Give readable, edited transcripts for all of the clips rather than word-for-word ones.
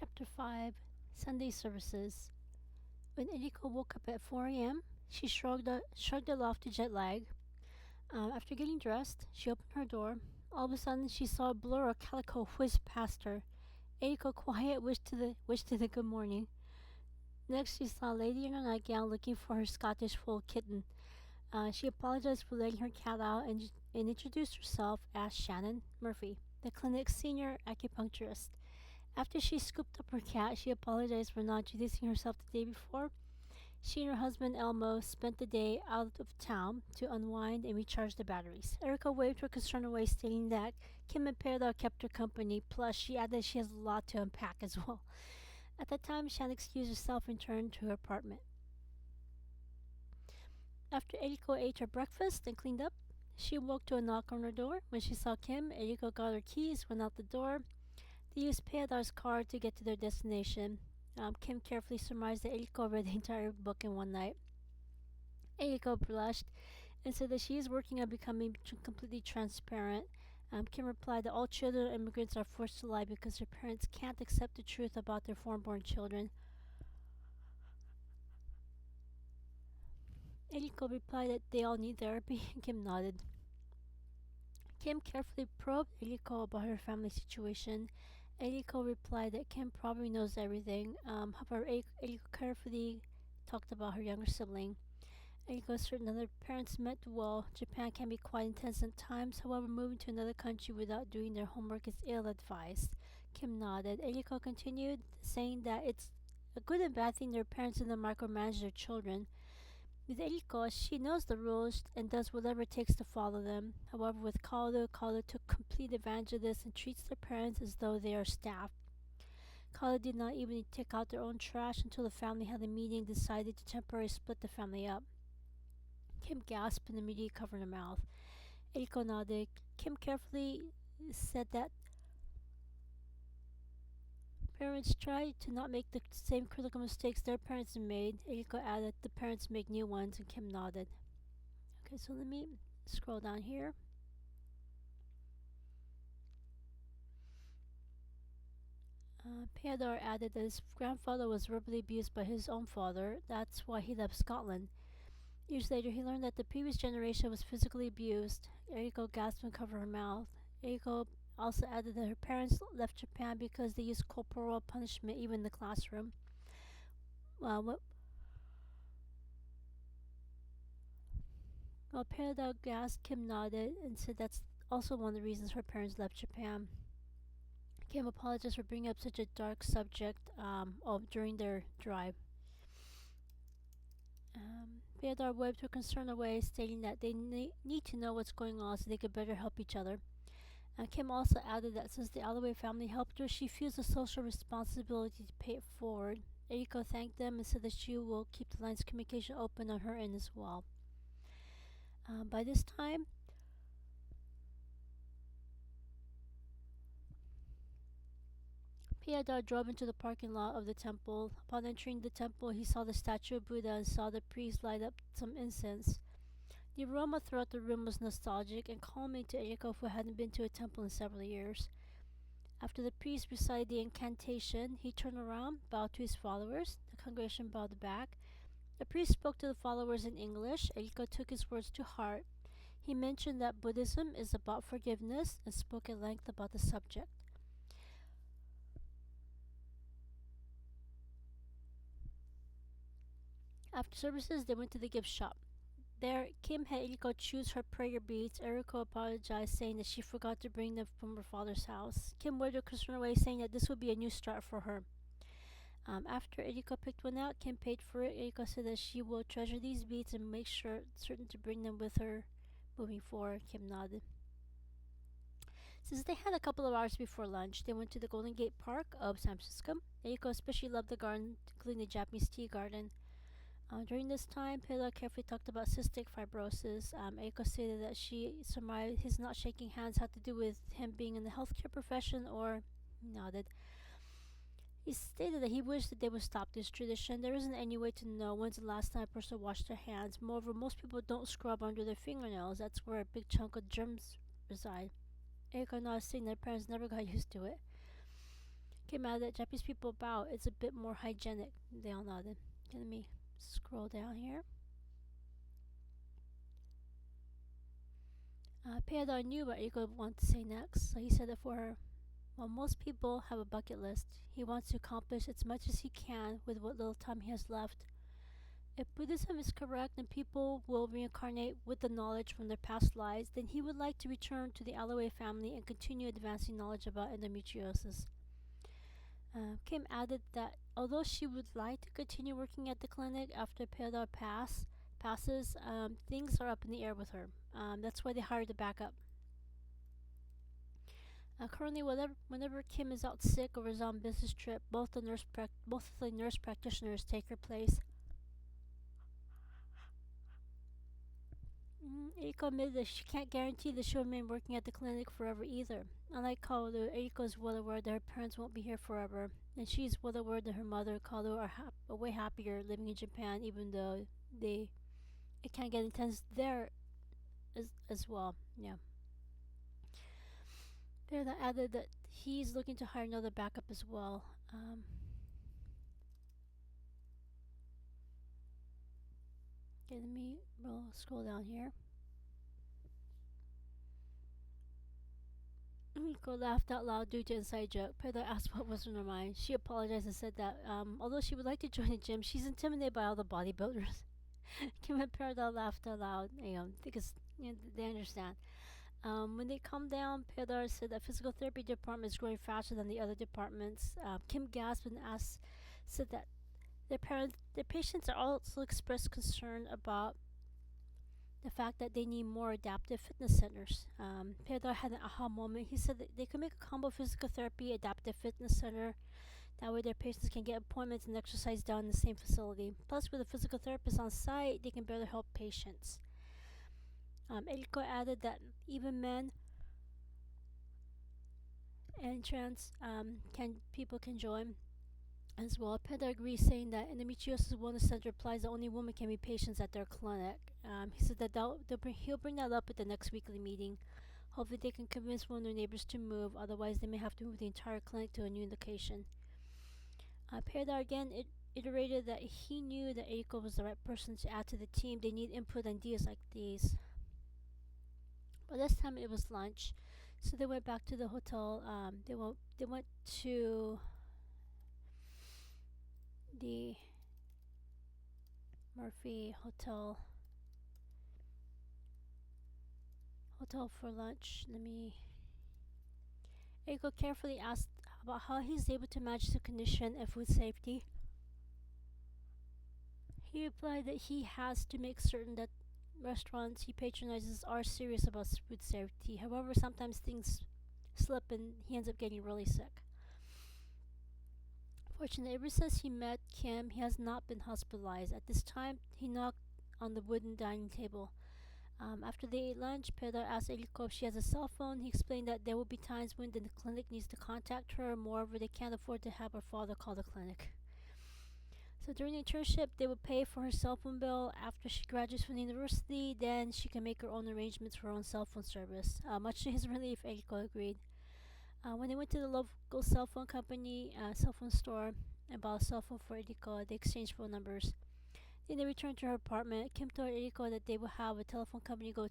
Chapter 5 Sunday Services. When Eriko woke up at 4 a.m., she shrugged it off to jet lag. After getting dressed, she opened her door. All of a sudden, she saw a blur of calico whiz past her. Eriko quiet wished to the good morning. Next, she saw a lady in her nightgown looking for her Scottish fold kitten. She apologized for letting her cat out and introduced herself as Shannon Murphy, the clinic's senior acupuncturist. After she scooped up her cat, she apologized for not introducing herself the day before. She and her husband Elmo spent the day out of town to unwind and recharge the batteries. Eriko waved her concern away, stating that Kim and Peadar kept her company, plus she added she has a lot to unpack as well. At that time, Shan excused herself and returned to her apartment. After Eriko ate her breakfast and cleaned up, she woke to a knock on her door. When she saw Kim, Eriko got her keys, went out the door. They used Peadar's car to get to their destination. Kim carefully surmised that Eriko read the entire book in one night. Eriko blushed and said that she is working on becoming completely transparent. Kim replied that all children of immigrants are forced to lie because their parents can't accept the truth about their foreign-born children. Eriko replied that they all need therapy, and Kim nodded. Kim carefully probed Eriko about her family situation. Eriko replied that Kim probably knows everything. However, Eriko carefully talked about her younger sibling. Eriko is certain that their parents meant well. Japan can be quite intense at times. However, moving to another country without doing their homework is ill-advised. Kim nodded. Eriko continued, saying that it's a good and bad thing their parents do not micromanage their children. With Eriko, she knows the rules and does whatever it takes to follow them. However, with Kaoru took complete advantage of this and treats their parents as though they are staff. Kaoru did not even take out their own trash until the family had a meeting and decided to temporarily split the family up. Kim gasped and immediately covered her mouth. Eriko nodded. Kim carefully said that parents try to not make the same critical mistakes their parents have made. Eriko added, the parents make new ones, and Kim nodded. Okay, so let me scroll down here. Peadar added that his grandfather was verbally abused by his own father. That's why he left Scotland. Years later, he learned that the previous generation was physically abused. Eriko gasped and covered her mouth. Eriko also added that her parents left Japan because they used corporal punishment even in the classroom. While Peadar gasped, Kim nodded and said that's also one of the reasons her parents left Japan. Kim apologized for bringing up such a dark subject during their drive. Peadar waved her concern away, stating that they need to know what's going on so they could better help each other. Kim also added that since the Alloway family helped her, she feels a social responsibility to pay it forward. Eriko thanked them and said that she will keep the lines of communication open on her end as well. By this time, Peadar drove into the parking lot of the temple. Upon entering the temple, he saw the statue of Buddha and saw the priest light up some incense. The aroma throughout the room was nostalgic and calming to Eriko, who hadn't been to a temple in several years. After the priest recited the incantation, he turned around, bowed to his followers. The congregation bowed back. The priest spoke to the followers in English. Eriko took his words to heart. He mentioned that Buddhism is about forgiveness and spoke at length about the subject. After services, they went to the gift shop. There, Kim had Eriko choose her prayer beads. Eriko apologized, saying that she forgot to bring them from her father's house. Kim waved her concern away, saying that this would be a new start for her. After Eriko picked one out, Kim paid for it. Eriko said that she will treasure these beads and make certain to bring them with her moving forward. Kim nodded. Since they had a couple of hours before lunch, they went to the Golden Gate Park of San Francisco. Eriko especially loved the garden, including the Japanese tea garden. During this time, Peadar carefully talked about cystic fibrosis. Eriko stated that she surmised his not shaking hands had to do with him being in the healthcare profession, or nodded. He stated that he wished that they would stop this tradition. There isn't any way to know when's the last time a person washed their hands. Moreover, most people don't scrub under their fingernails. That's where a big chunk of germs reside. Eriko nodded, saying their parents never got used to it. Came out that Japanese people bow. It's a bit more hygienic. They all nodded. Okay, let me scroll down here. Peadar knew what Eriko wanted to say next, so he said it for her. While most people have a bucket list, he wants to accomplish as much as he can with what little time he has left. If Buddhism is correct and people will reincarnate with the knowledge from their past lives, then he would like to return to the Alloway family and continue advancing knowledge about endometriosis. Kim added that although she would like to continue working at the clinic after Peadar passes, things are up in the air with her. That's why they hired a backup. Currently, whenever Kim is out sick or is on business trip, both of the nurse practitioners take her place. Eriko admitted that she can't guarantee that she'll remain working at the clinic forever either. Unlike Kaoru, Eriko is well aware that her parents won't be here forever, and she is well aware that her mother and Kaoru are way happier living in Japan, even though it can get intense there as well. Yeah. There added that he's looking to hire another backup as well. Okay, let me scroll down here. Eriko laughed out loud due to an inside joke. Peadar asked what was in her mind. She apologized and said that although she would like to join the gym, she's intimidated by all the bodybuilders. Kim and Peadar laughed out loud, because they understand. When they calmed down, Peadar said that physical therapy department is growing faster than the other departments. Kim gasped and said that their patients are also expressed concern about the fact that they need more adaptive fitness centers. Peadar had an aha moment. He said that they could make a combo physical therapy adaptive fitness center. That way their patients can get appointments and exercise done in the same facility. Plus, with a physical therapist on site, they can better help patients. Eriko added that even men and trans people can join as well. Peadar agrees, saying that endometriosis wellness center applies that only women can be patients at their clinic. He said that he'll bring that up at the next weekly meeting. Hopefully they can convince one of their neighbors to move, otherwise they may have to move the entire clinic to a new location. Peadar again iterated that he knew that Eriko was the right person to add to the team. They need input and ideas like these. But this time it was lunch, so they went back to the hotel. They went to the Murphy Hotel for lunch. Eriko carefully asked about how he's able to manage the condition and food safety. He replied that he has to make certain that restaurants he patronizes are serious about food safety. However, sometimes things slip and he ends up getting really sick. Fortunately, ever since he met Kim, he has not been hospitalized. At this time, he knocked on the wooden dining table. After they ate lunch, Peadar asked Eriko if she has a cell phone. He explained that there will be times when the clinic needs to contact her. Moreover, they can't afford to have her father call the clinic. So during the internship, they would pay for her cell phone bill. After she graduates from the university, then she can make her own arrangements for her own cell phone service. Much to his relief, Eriko agreed. When they went to the local cell phone store, and bought a cell phone for Eriko, they exchanged phone numbers. Then they returned to her apartment. Kim told Eriko that they would have a telephone company go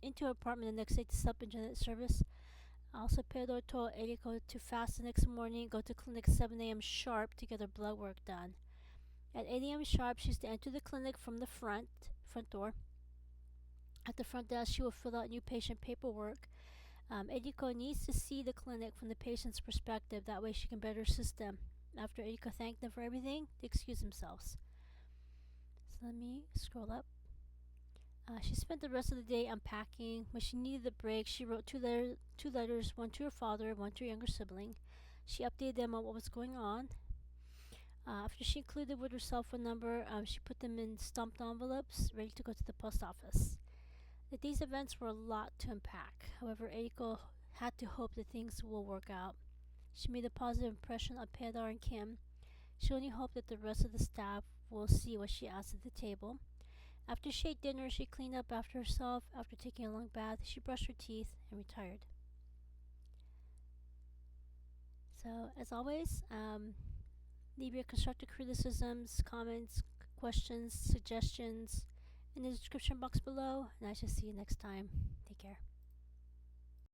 into her apartment the next day to set up internet service. Also, Peadar told Eriko to fast the next morning, go to clinic 7 a.m. sharp to get her blood work done. At 8 a.m. sharp, she's to enter the clinic from the front door. At the front desk, she will fill out new patient paperwork. Eriko needs to see the clinic from the patient's perspective. That way she can better assist them. After Eriko thanked them for everything, they excused themselves. So let me scroll up. She spent the rest of the day unpacking. When she needed a break, she wrote two letters, one to her father, one to her younger sibling. She updated them on what was going on. After she included with her cell phone number, she put them in stamped envelopes, ready to go to the post office. These events were a lot to unpack. However, Eriko had to hope that things will work out. She made a positive impression on Peadar and Kim. She only hoped that the rest of the staff will see what she asked at the table. After she ate dinner, she cleaned up after herself. After taking a long bath, she brushed her teeth and retired. So, as always, leave your constructive criticisms, comments, questions, suggestions in the description box below, and I shall see you next time. Take care.